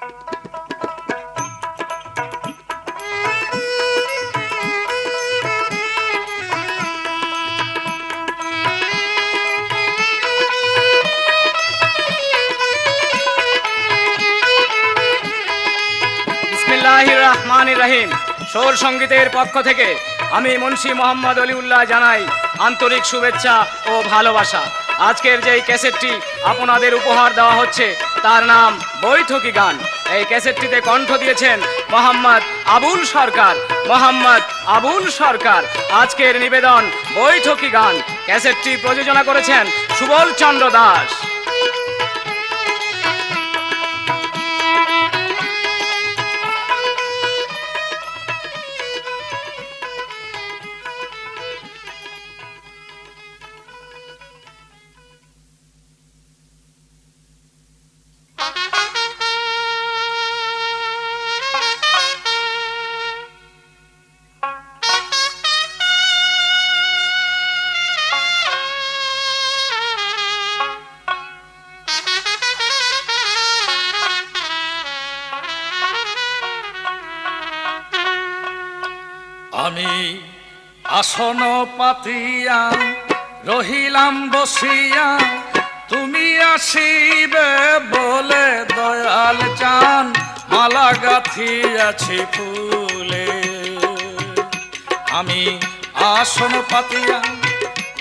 বিসমিল্লাহির রহমানির রহিম। সুর সঙ্গীতের পক্ষ থেকে আমি মুন্সি মোহাম্মদ অলিউল্লাহ জানাই আন্তরিক শুভেচ্ছা ও ভালোবাসা। আজকের যেই ক্যাসেটটি আপনাদের উপহার দেওয়া হচ্ছে তার নাম বৈঠকি গান। এই ক্যাসেটটিতে কণ্ঠ দিয়েছেন মোহাম্মদ আবুল সরকার। মোহাম্মদ আবুল সরকার আজকের নিবেদন বৈঠকি গান। ক্যাসেটটি প্রযোজনা করেছেন সুবল চন্দ্র দাস। আমি আসন পাতিয়া রহিলাম বসিয়া, তুমি আসিবে বলে দয়াল চান মালা গাথিয়াছি ফুলে। আমি আসন পাতিয়া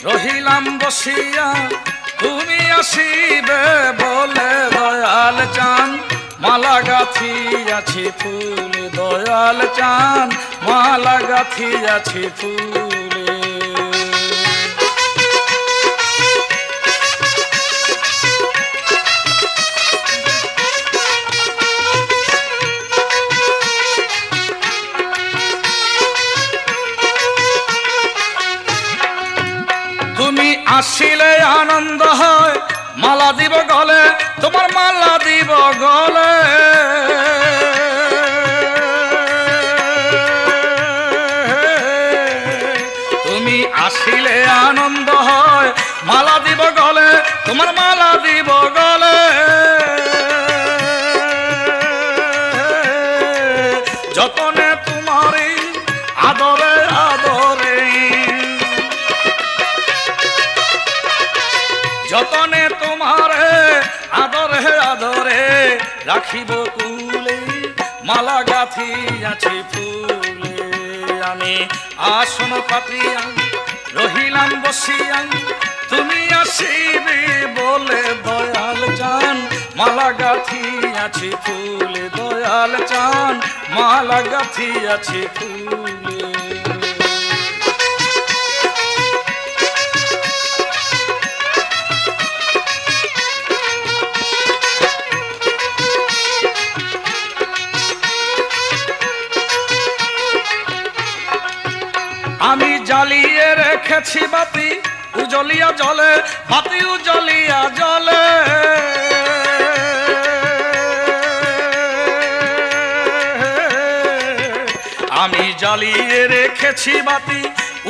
রহিলাম বসিয়া, তুমি আসিবে বলে দয়াল চান মালা গাথিয়াছি ফুল। দয়াল চান মালা গাথিয়াছি ফুলে। তুমি আসিলে আনন্দ হয়, মালা দিব গলে, তোমার মালা দিব গলে। তুমি আসিলে আনন্দ হয়, মালা দিব গলে, তোমার মালা দিব গলে। যতনে তোমারই আদরে আদরে, যতনে তোমারে আদরে আদরে রাখিব কুলে, মালা গাথিয়াছি ফুলে। আমি আসন পাতিয়া রহিলাম বসিয়া, তুমি আসিবে বলে দয়াল চান মালা গাথিয়াছি ফুলে। দয়াল চান মালা গাথিয়াছি ফুলে। আমি জ্বালিয়ে রেখেছি বাতি উজলিয়া জলে, বাতি উজলিয়া জলে। আমি জ্বালিয়ে রেখেছি বাতি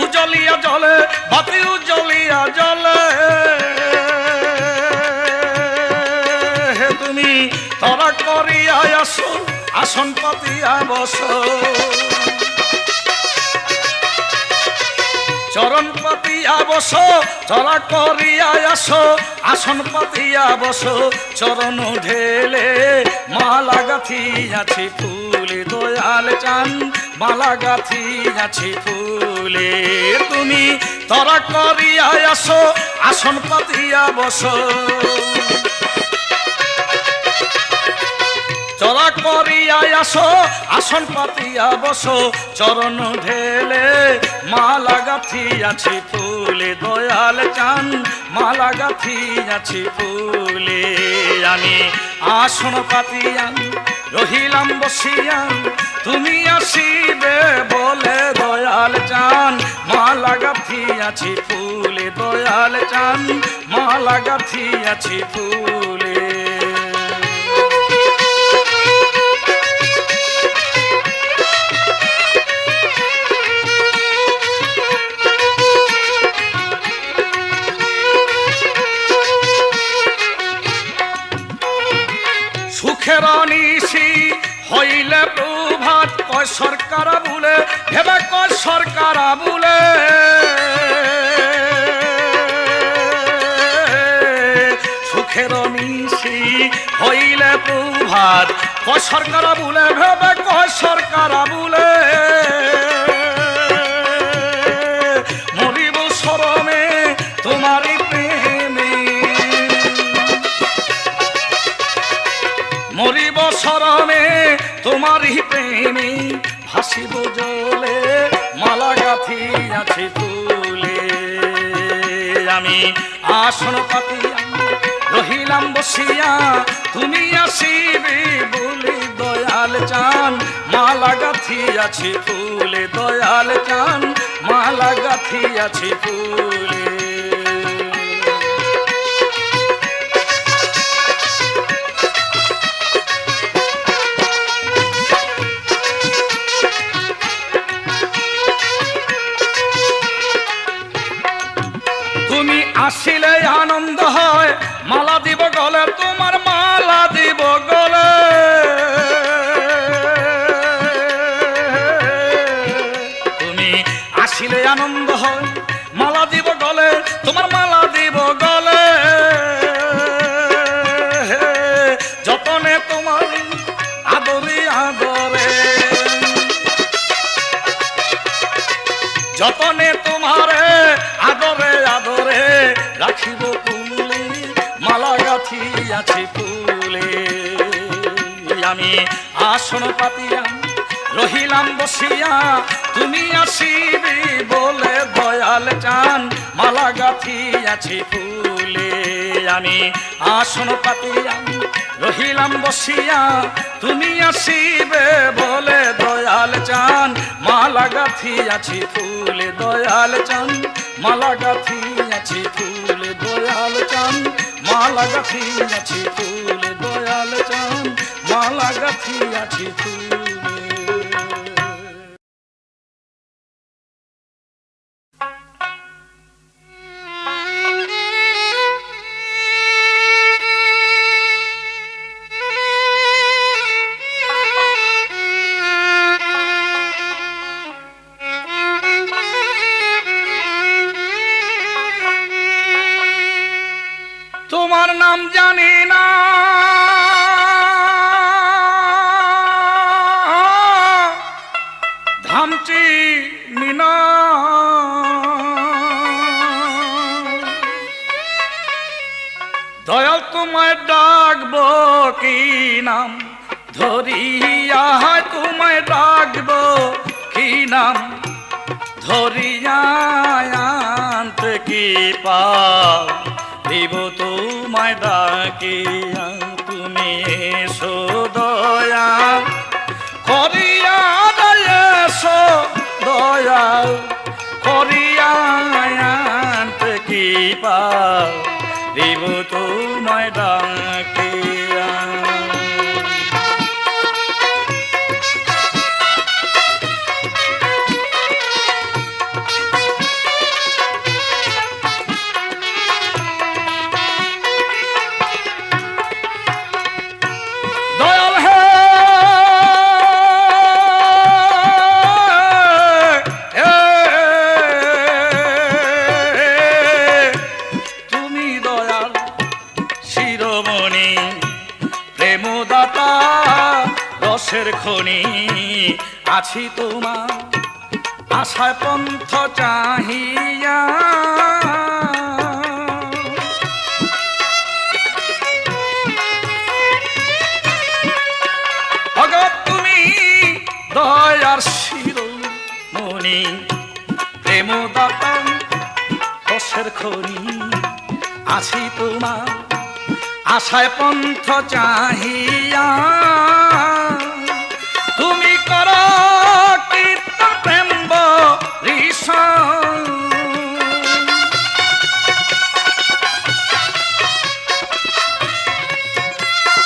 উজলিয়া জলে, বাতি উজলিয়া জলে। তুমি তরা করিয়া আসো, আসন পাতিয়া বসো, চরণ পাতিয়া বসো, চলা করিয়া আসো, আসন পাতিয়া বসো। চরণ ঢেলে মালা গাথিয়াছি ফুলে। দয়াল চান মালা গাথিয়াছি ফুলে। তুমি তরা করিয়া আসো, আসন পাতিয়া বসো, চলা করিয়া আসো, আসন পাতিয়া বসো। চরণ ঢেলে মালা গাথিয়াছি ফুলে। দয়াল চান মালা গাথিয়াছি ফুলে। আমি আসন পাতিয়া রহিলাম বসিয়া, তুমি আসিবে বলে দয়াল চান মালা গাথিয়াছি ফুলে। দয়াল চান মালা গাথিয়াছি ফুলে। সুখের নিশি হইলে প্রভাত কয় সরকার বলে হেবা কয় সরকার বলে সুখের নিশি হইলে প্রভাত কয় সরকার বলে ভেবে কয় সরকার বলে মরিব শরমে তোমারই প্রেমে মরিব শরমে তোমারই প্রেমে ভাসিব জলে মালা গাথি আছে তুলে আমি আসন পাতিয়া রহিলাম বসিয়া তুমি আসিবে বলে দয়াল চান মালা গাথি আছে ফুলে দয়াল চান মালা গাথি আছে ফুলে তুমি আসিলে আনন্দ হয় মালা দিব গলে তোমার মালা দিব গলে তুমি আসিলে আনন্দ হয় মালা দিব গলে তোমার মালা দিব গলে যতনে তোমার আদরে আদরে যতনে তোমারে আদরে আদরে রাখিব ফুলে মালা গাথি আছে ফুলে আমি আসন পাতিয়া রহিলাম বসিয়া তুমি আসিবে বলে দয়াল চান মালা গাথি আছে ফুলে আমি আসন পাতিয়া রহিলাম বসিয়া তুমি আসিবে বলে দয়াল চান মালা গাথি আছে ফুলে দয়াল চান মালা গাথি আছে ফুলে দয়াল চান মালা গাথি আছে ফুলে দয়াল চান মালা গাথি আছে ফুলে তোমার নাম জানি না ধামচি নিনা দয়াল তোমায় ডাকব কি নাম ধরিয়া তোমায় ডাকব কি নাম ধরিয়া আনতে কি পাও দিব তোমায় ডাকিয়া তুমি এসো দয়া করিয়া এসো দয়া করিয়া আনতে কি পাও দিব তোমায় ডাকিয়া খনি আছি তোমার আশায় পন্থ চাহিয়া ভগত তুমি দয়ার শিরোমণি প্রেমদাতা রসের খনি আছি তোমার আশায় পন্থ চাহিয়া তুমি কর কীর্তন প্রেম বরিশন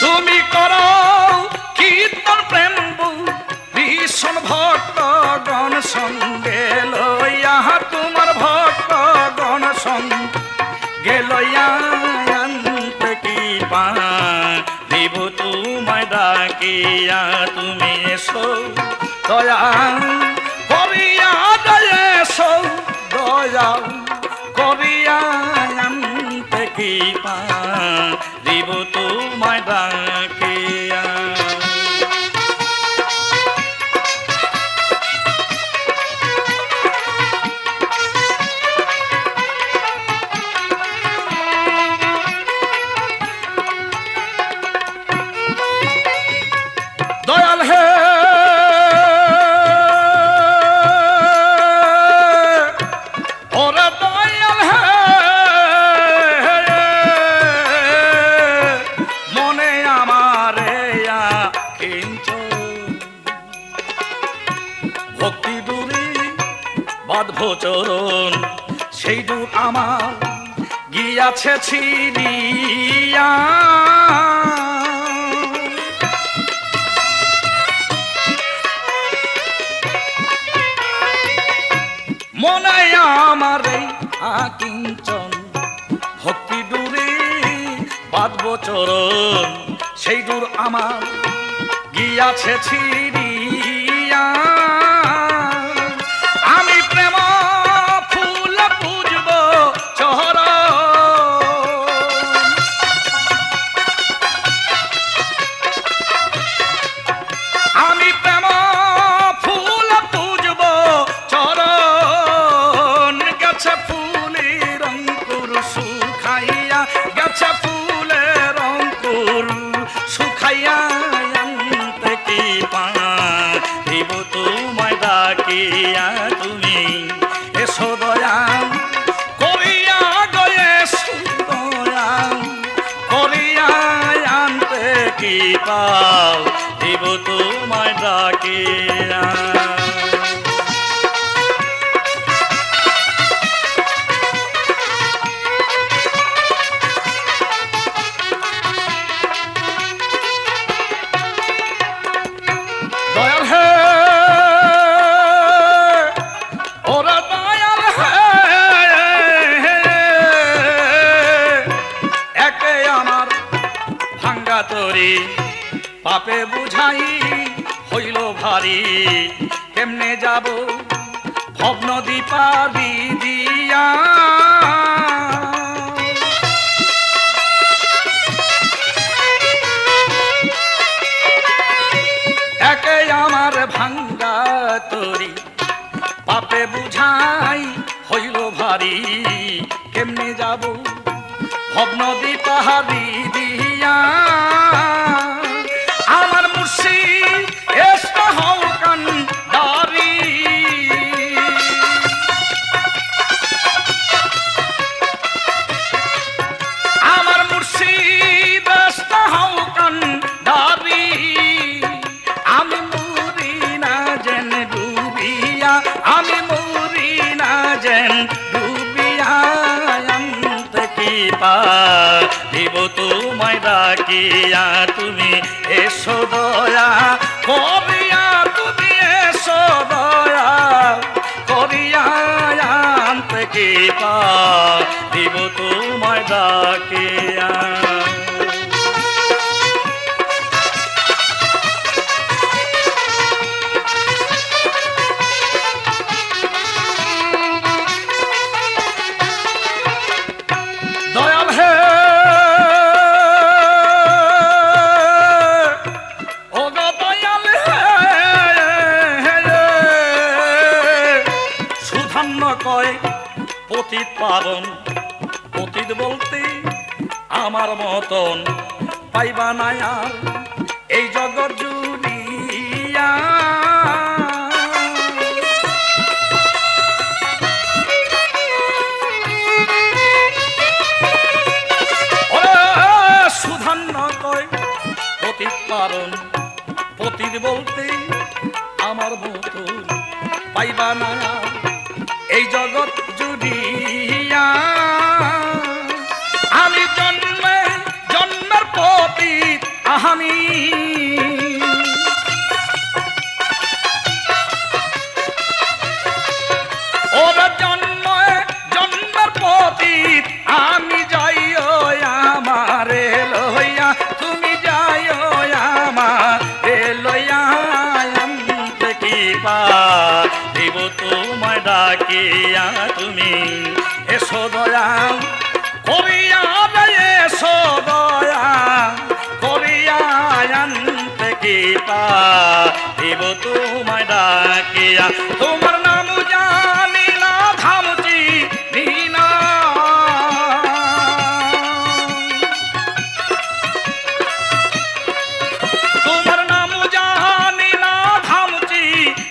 তুমি কর কীর্তন প্রেম বরিশন ভক্তগণ সঙ্গে লইয়া তোমার ভক্তগণ সঙ্গে লইয়া আনতে কি পা দিব তোমায় ডাকিয়া তুমি এসো দয়া করিয়া এসো দয়া করিয়া আনতে কৃপা দিব তোমায় ডাকিয়া। দয়াল হে ওরে দয়াল হে মনে আমারে কিন্তু ভক্তি দূরে বাঁধব চরণ সেই দূর আমার গিয়াছে ছিড়িয়া। মনে আমার এই আকিঞ্চন ভক্তি দূরে বাঁধব চরণ সেই দূর আমার গিয়াছে ছিড়িয়া। আমি প্রেম ফুল পুজব চরণ আমি প্রেম ফুল পুজব চরণ গেছে ফুলের অঙ্কুর শুখাইয়া গেছে ফুলের অঙ্কুর শুখাইয়া আনতে কৃপা দিব তোমায় ডাকিয়া তুমি এসো দয়া করিয়া গয়ে দয়া করিয়া আনতে কৃপা দিব তোমায় ডাকিয়া। দয়াল হে ওরে দয়াল হে একে আমার ভাঙ্গা তরি পাপে বুঝাই হইল ভারী কেমনে যাব ভব নদী পারি দিয়া। একে আমার ভাঙ্গা তরি পাপে বুঝাই হইল ভারী কেমনে যাব ভব নদী পাহাড়ি দিয়া। আমার মুর্শিদ এসটা হও কান্ডারি আমার মুর্শিদ এসটা হও কান্ডারি আমি মুরি না যেন ডুবিয়া আমি মুরি না যেন ডুবিয়া আনতে কৃপা দিব তোমায় ডাকিয়া তুমি এসো দয়া করিয়া তুমি এসো দয়া করিয়া আনতে কৃপা দিব তোমায় ডাকিয়া। দয়াল হে ও গো দয়াল হে সুধান্য কয় পতিত পাবন পতিত বলতে আমার মতন পাইবা না আর এই জগৎ জুড়িয়া। সুধান্য কয় পতিত পাবন পতিত বলতে আমার মতন পাইবা না এই জগৎ জুড়িয়া। আমি জন্মে জন্মের পতিত আমি ওরা জন্মে জন্মের পতিত আমি যাইও আমারে লইয়া তুমি যাইও আমার তোমায় ডাকিয়া তুমি এসো দয়া করিয়া রে এসো দয়া করিয়া আনতে কৃপা দেব তোমায় ডাকিয়া তোমার নাম জানি না ধামচি না তোমার নাম জানি না ধামচি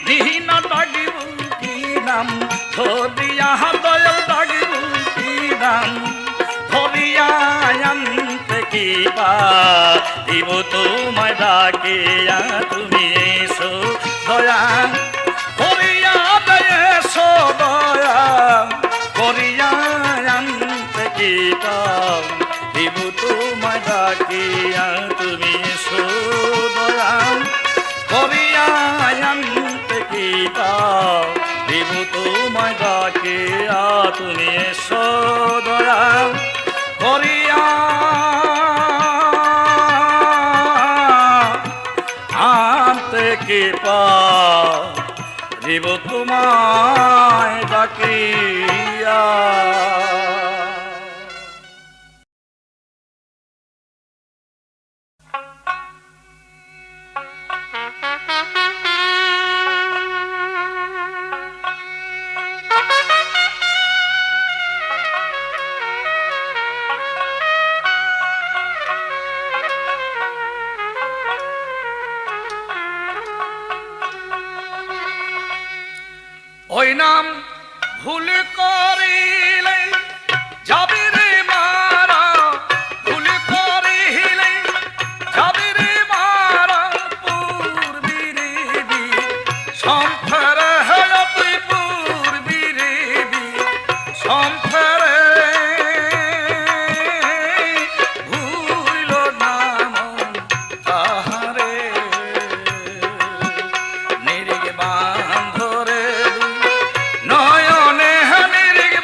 দিহিনা ডাকিব কি নাম ধরিয়া দয়াল ডাকিব কি নাম ধরিয়া আনতে কৃপা দিব তোমায় ডাকিয়া তুমি এসো দয়া করিয়া এসো দয়া করিয়া আনতে কৃপা দিব তোমায় ডাকিয়া তুমি এসো দয়া করিয়া আনতে কৃপা দিব তোমায় ডাকিয়া তুমি এসো দয়া করিয়া আনতে কৃপা দিব তোমায় ডাকিয়া ওই নাম ভুল করিলে যাবি রে মারা ভুল করিলে যাবি রে মারা পূর্বী রে বি সম্ফরে হয় তুই পূর্বী রে বি সম্ফরে ভুল নাম তাহারে নিরিগ বান্ধরে নয়নে নিরিগ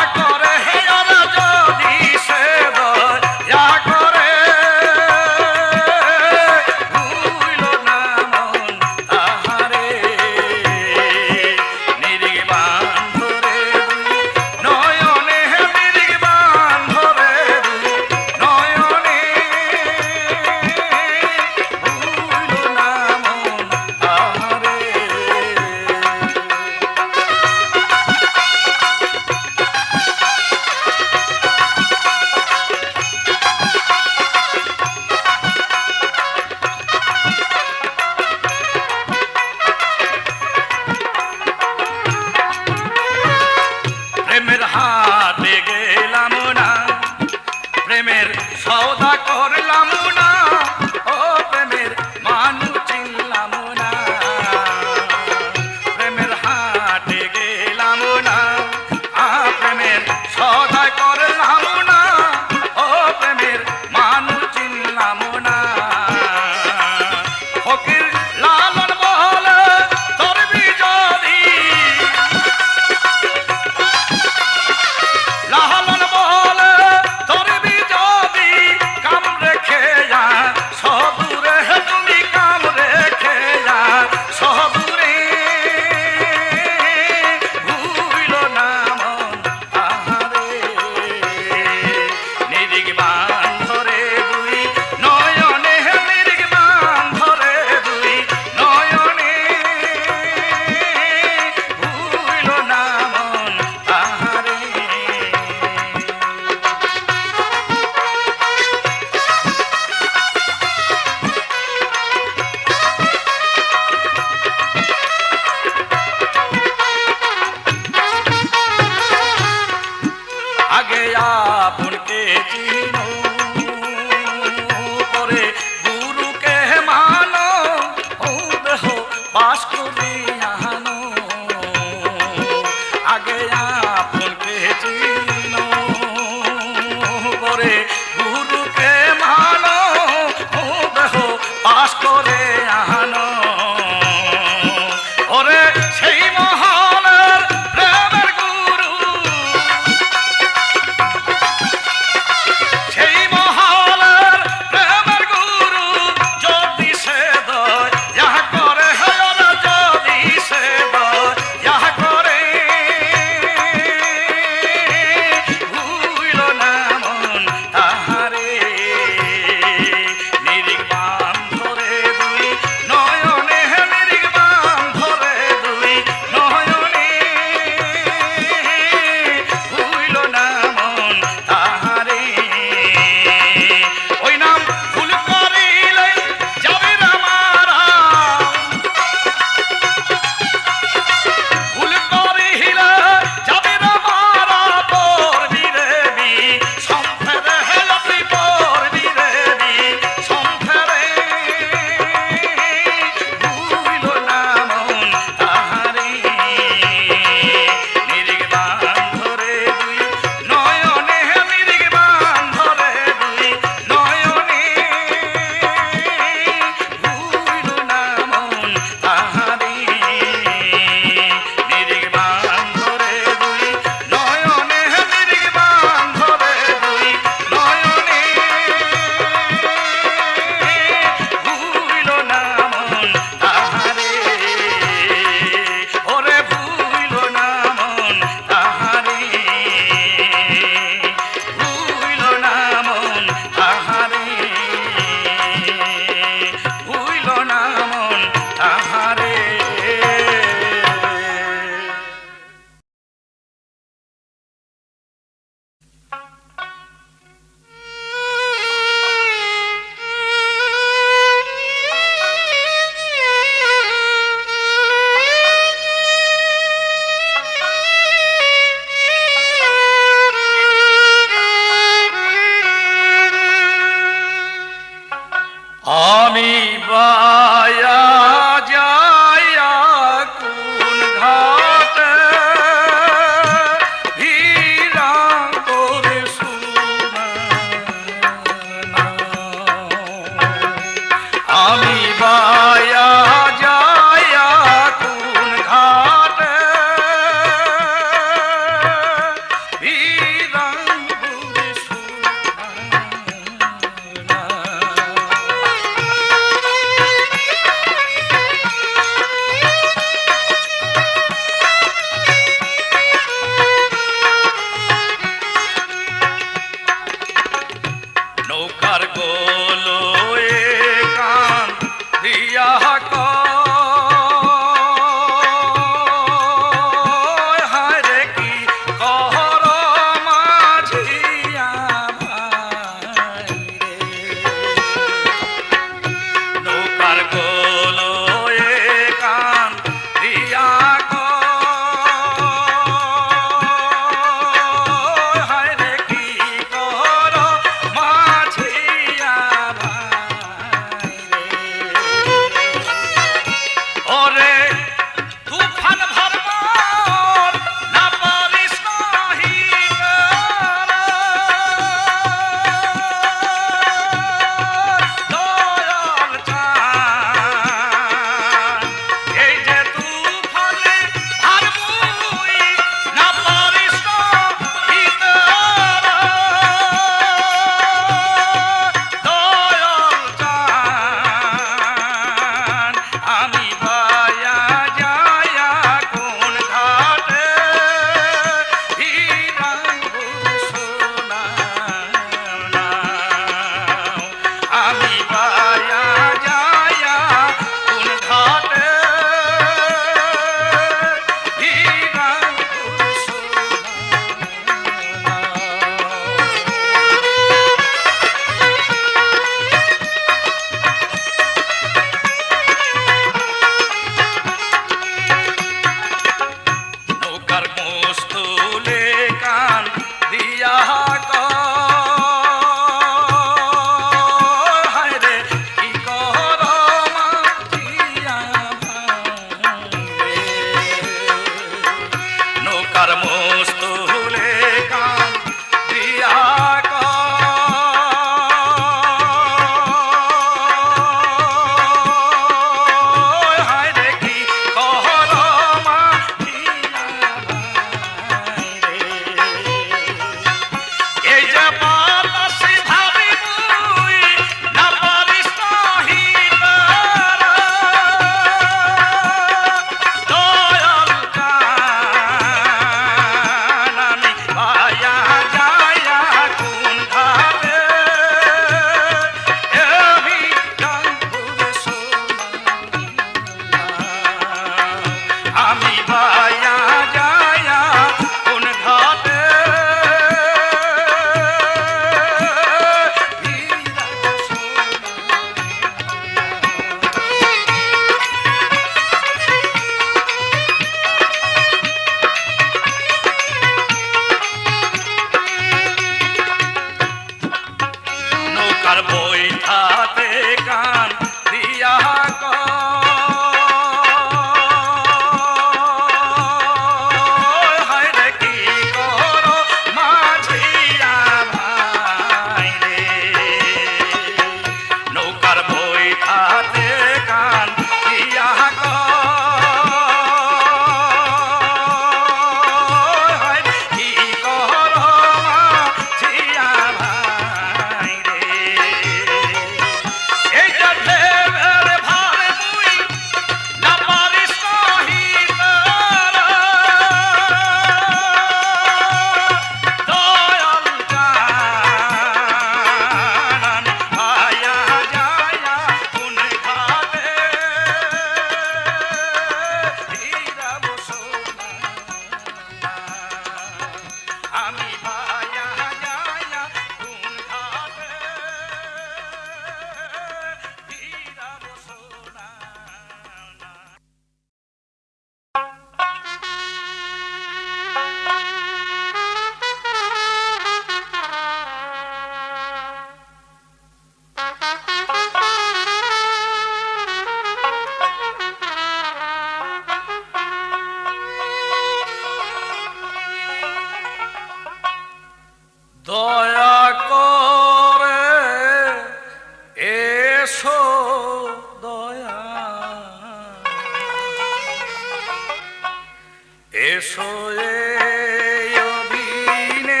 এসো এই অধীনে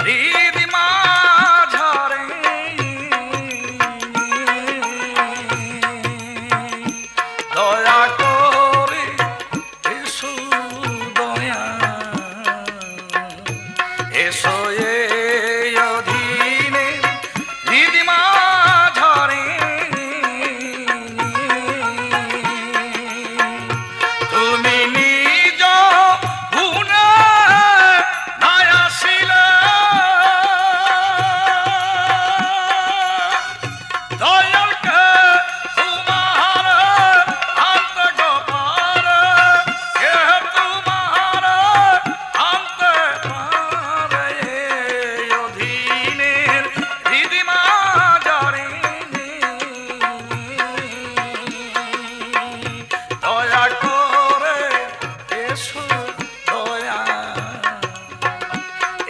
হৃদ মাঝারে দয়া করে এসো দয়া এসো এই অধীনে হৃদ মাঝারে তুমি নিজ গুণে নাই আসিলে দয়ালকে তোমার আনতে গোপারে কে তোমার আনতে পারে এই অধীনের হৃদ মাঝারে দয়া করে এসো দয়া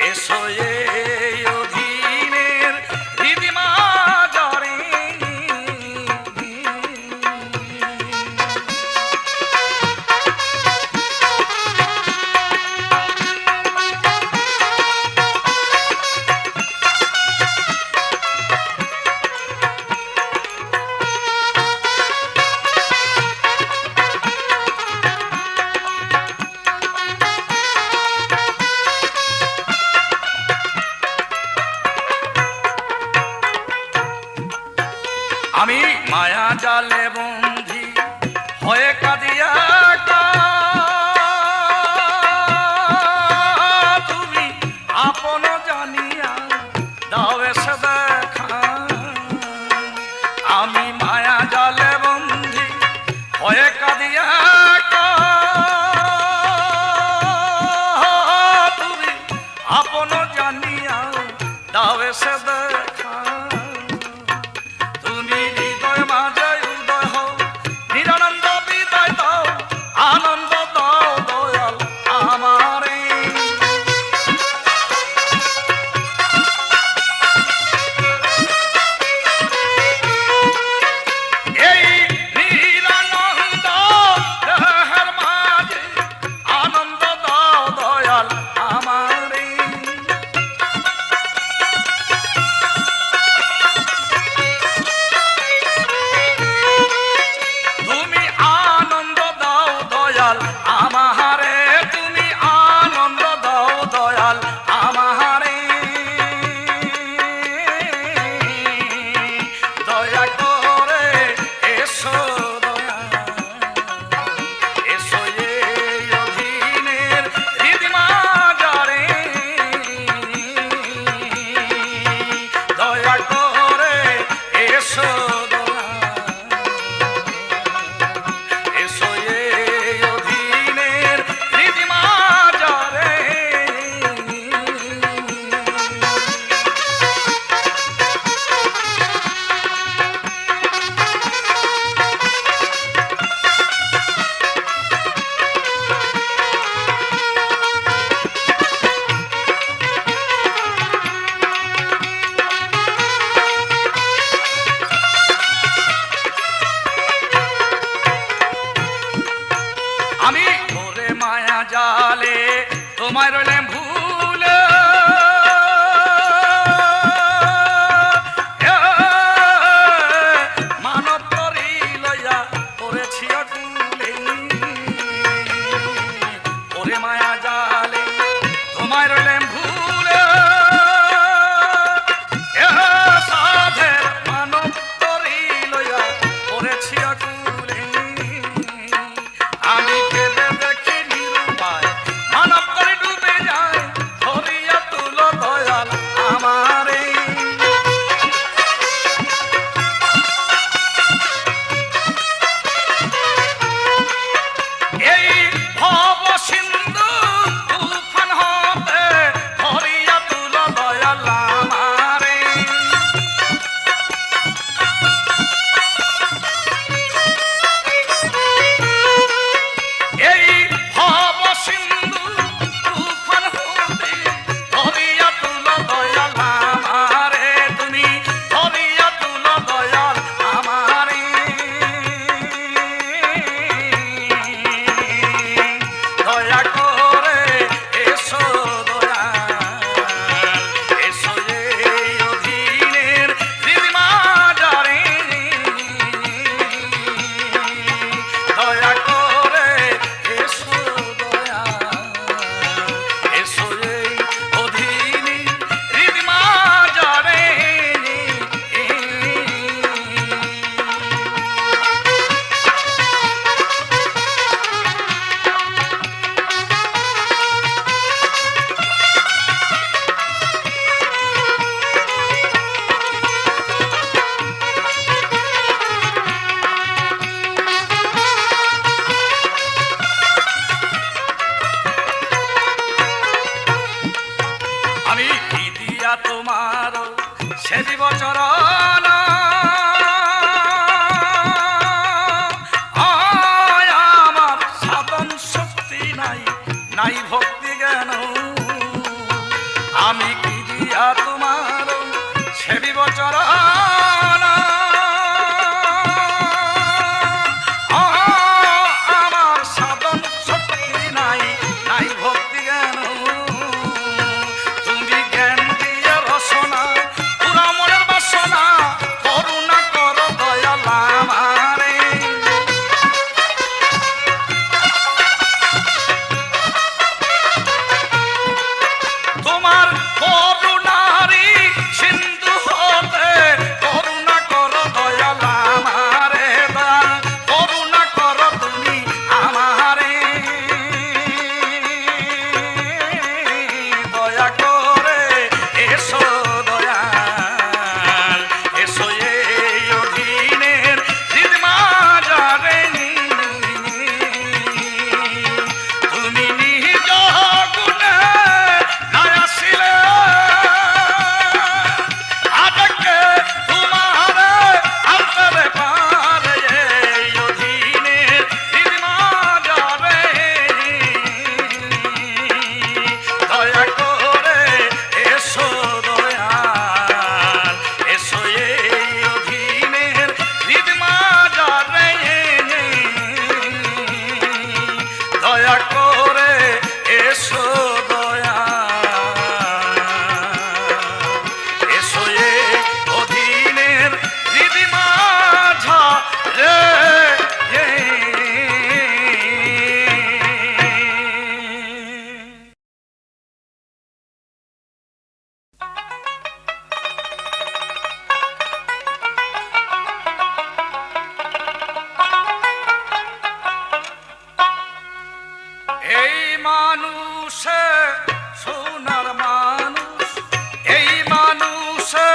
এসো এই অধীনের হৃদ মাঝারে আমি মায়া জালে বন্ধি হয়ে কাঁদিয়া তুমি আপন জানিয়া দাও এসে দেখা আমি মায়া জালে বন্ধি হয়ে কাঁদিয়া তুমি আপন জানিয়া দাও এসে দেখা তুমি হৃদয় মাঝে উদয় হও নিরানন্দ বিদায় দাও আনন্দ দাও দয়াল আমারে এই নিরানন্দ দেহের মাঝে আনন্দ দাও দয়াল আমারে তুমি আনন্দ দাও দয়াল আমারে তুমি আনন্দ দাও দয়াল আমারে দয়া করে এসো দয়া এসো এই অধীনের হৃদ মাঝারে দয়া করে এসো দয়া এসো এই অধীনের হৃদ মাঝারে আমি ওরে মায়া জালে তোমায় রইলাম ভুলে মানব তরি লইয়া পড়েছি অকুলে ওরে মায়া জালে তোমায় রইলাম ভুলে সাধের মানব তরি লইয়া পড়েছি অকুলে আমি কেঁদে দেখি নিরুপায় মানব করে ডুবে যায় ধরিয়া তুলো দয়াল আমারে এই ভব সিন্ধু তুফান হতে সেবিব চরণ আমার সাধন শক্তি নাই, নাই ভক্তি জ্ঞান, আমি কি দিয়া তোমার সেবিব চরণ। আমার সাধন শক্তি নাই, নাই ভক্তি জ্ঞান, তুমি জ্ঞান দিয়ে রসনা পুরা মনের বাসনা, করুণা কর দয়াল আমারে। তোমার করুণারি সিন্ধু হতে করুণা কর দয়াল আমারে, করুণা কর তুমি আমারে, দয়া করে এসো দয়াল, এসো এই অধীনের হৃদমাজারে, তুমি নিজ গুণে না আসিলে আজকে তোমার আপনার পারে এই অধীনের হৃদমাজারে, দয়া করে এসো দয়াল, এসো এই অধীনের হৃদমাজারে, দয়া করে এসো দয়াল, এসো এই অধীনের হৃদমাজারে। এই মানুষে সোনার মানুষ, এই মানুষে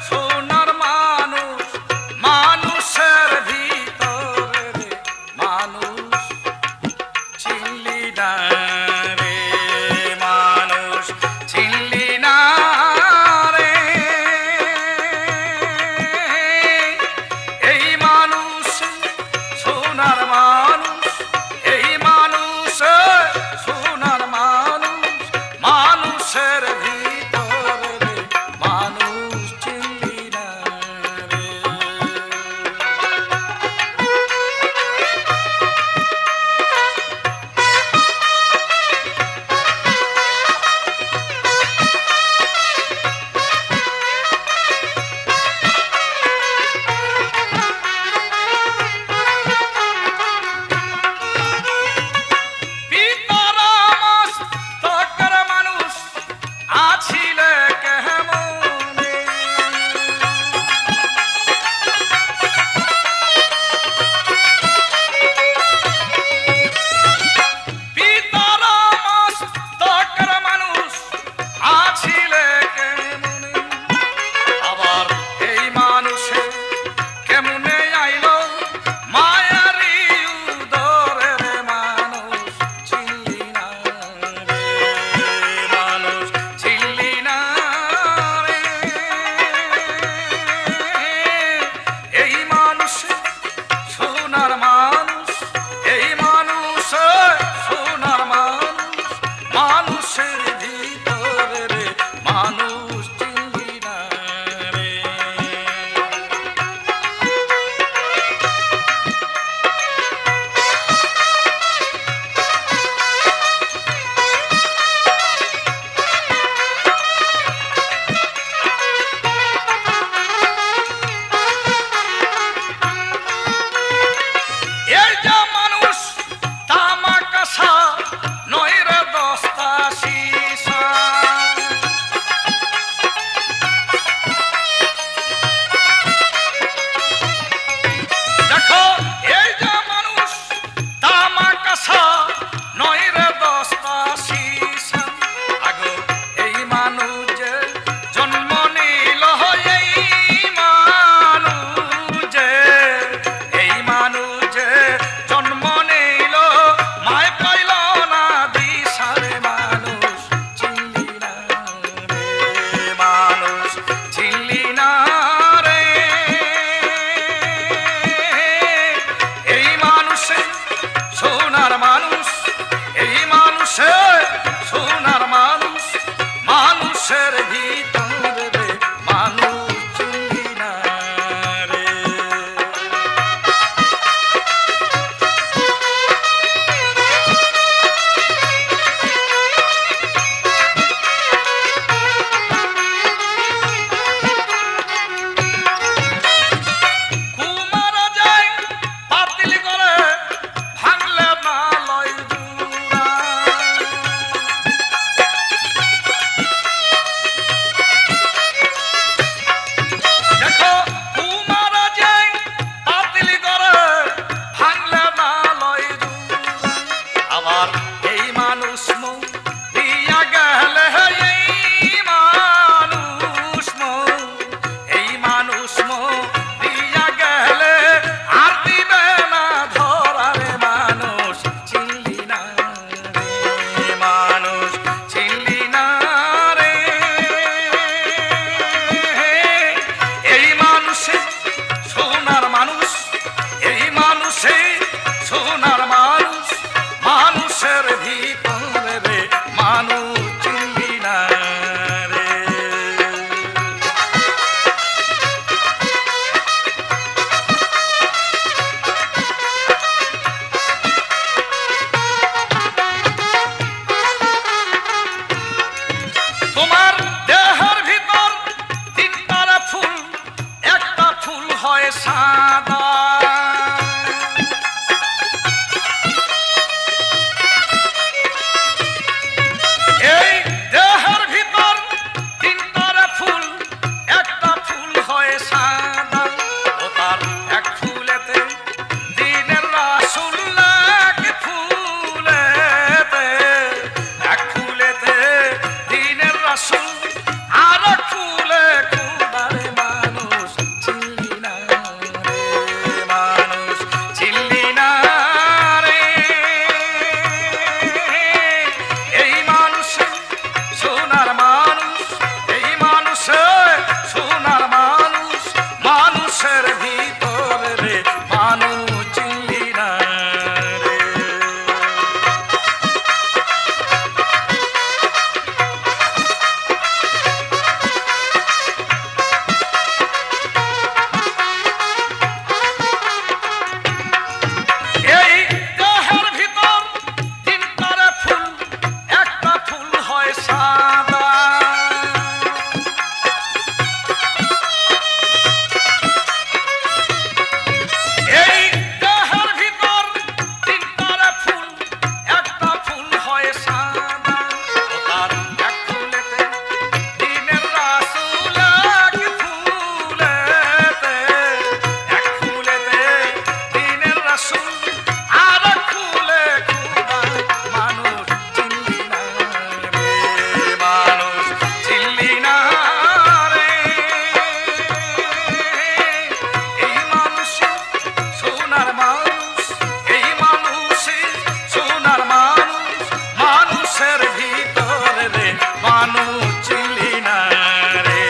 সোনার মানুষ, মানুষের ভিতরে রে মানুষ চিনলি না রে, মানুষ চিনলি না রে, এই মানুষ সোনার মানুষ, এই মানুষ সোনার মানুষ, মানুষের ভিতরে রে মানুষ চিনলি না রে। পিতারামস্তকের মানুষ আছিলে কেমনে, পিতারামস্তকের মানুষ আছিলে কেমনে, আবার এই মানুষে কেমনে আইলো মায়ারি উদরে রে মানুষ চিনলি না রে, মানুষ চিনলি না রে, এই মানুষ সোনার মানুষ, এই মানুষ সোনার মানুষ, মানুষের ভিতরে রে মানুষ চিনলি না রে। এই যে মানুষ তামাকাশা নয় রে দস্তা শীষ, গেলে এই মানুষ এই মানুষ দিয়া গেলে আর দিবে না ধরারে মানুষ চিনলি না রে মানুষ চিনলি না রে এই মানুষে সোনার মানুষ এই মানুষে সোনার মানুষ মানুষের ভিতরে রে মানুষ চিনলি না রে তোমার দেহের ভিতর তিনটা ফুল একটা ফুল হয় সাদা এই দেহের ভিতর তিনটা ফুল একটা ফুল হয় সাদা ও তার এক ফুলেতে দিনের রাসূল লাগে ফুলেতে এক ফুলেতে দিনের রাসূল আর এক ফুলে খুদারে মানুষ চিনলি না রে মানুষ চিনলি না রে এই মানুষে সোনার মানুষ এই মানুষে সোনার মানুষ মানুষের ভিতরে রে মানুষ চিনলি না রে এই দেহের ভিতর তিনটা ফুল একটা ফুল হয় সাদা এই দেহের ভিতর তিনটা ফুল একটা ফুল হয় সাদা ও তার এক ফুলেতে দিনের রাসূল লাগে ফুলেতে এক ফুলেতে দিনের রাসূল আর এক ফুলে খুদা মানুষ চিনলি না রে মানুষ চিনলি না রে এই মানুষে সোনার মানুষ এই মানুষে সোনার মানুষ মানুষের ভিতরে রে মানুষ চিনলি না রে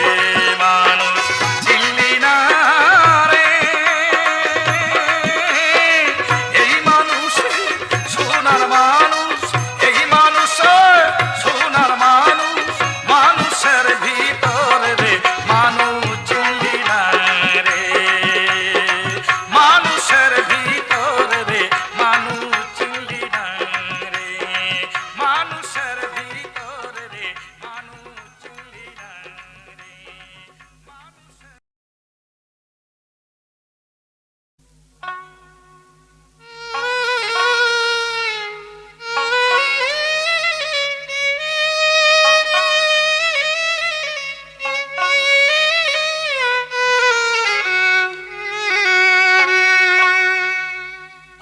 মানুষ চিনলি না রে এই মানুষে সোনার মানুষ এই মানুষে সোনার মানুষ মানুষের ভিতরে রে মানুষ চিনলি না রে মানুষের ভিতরে রে মানুষ চিনলি না রে মানুষের ভিতরে রে মানুষ চিনলি না রে মানুষের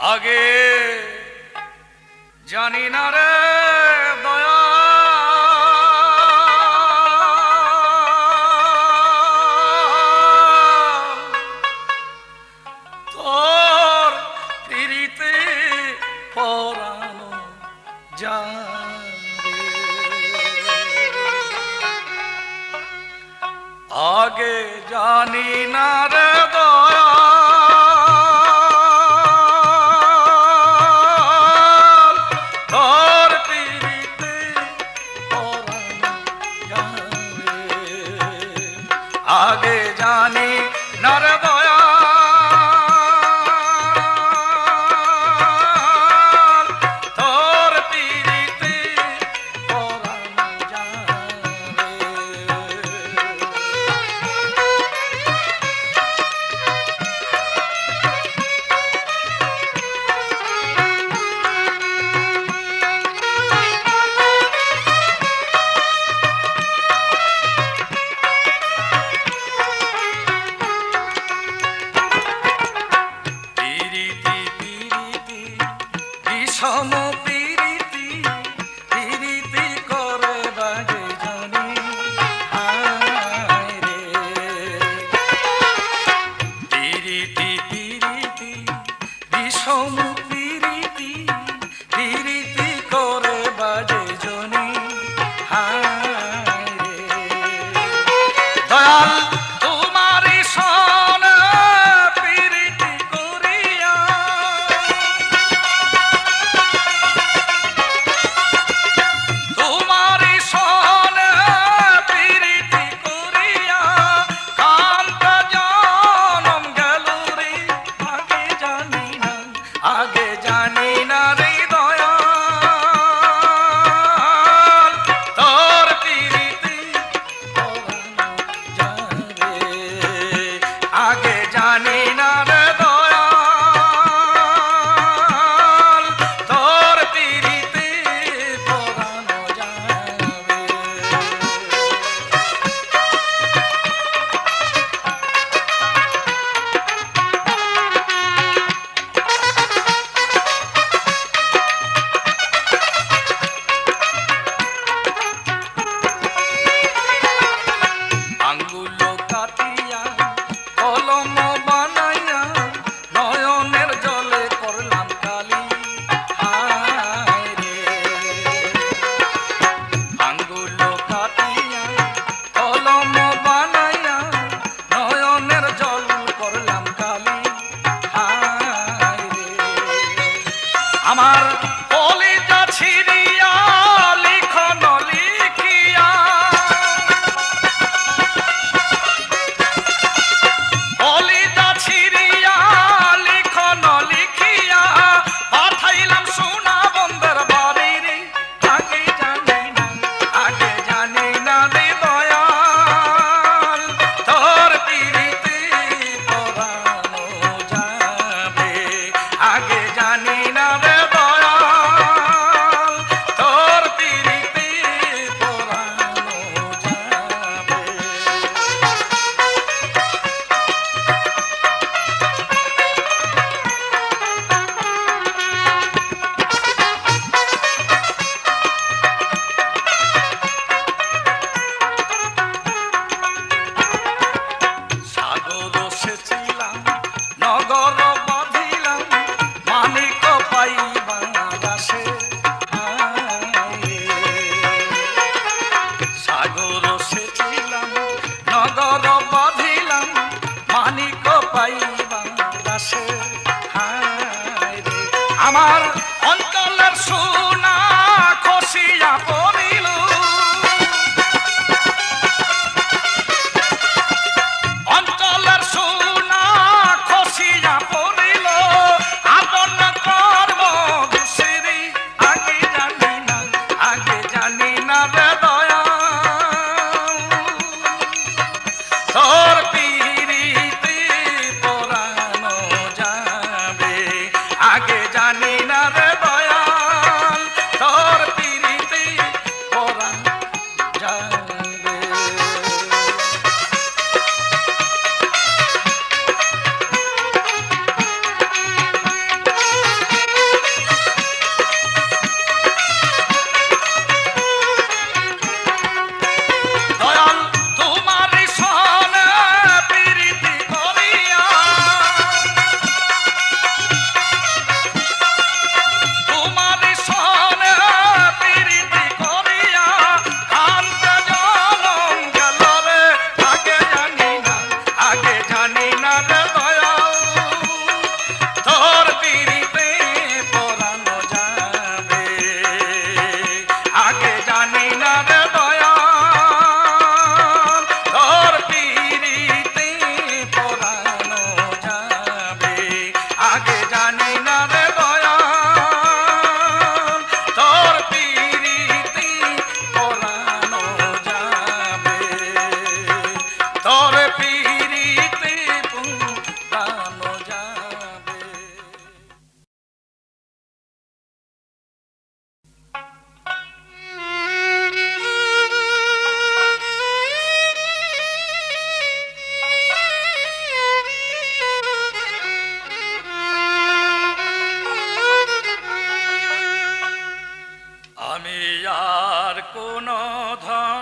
আগে জানি না রে দয়া তোর পিরিতে পরানো যাবে আগে জানি না রে দয়া তোর পিরিতে পরানো যাবে আগে জানি না রে দয়া তোর পিরিতে পরানো যাবে আপন ধন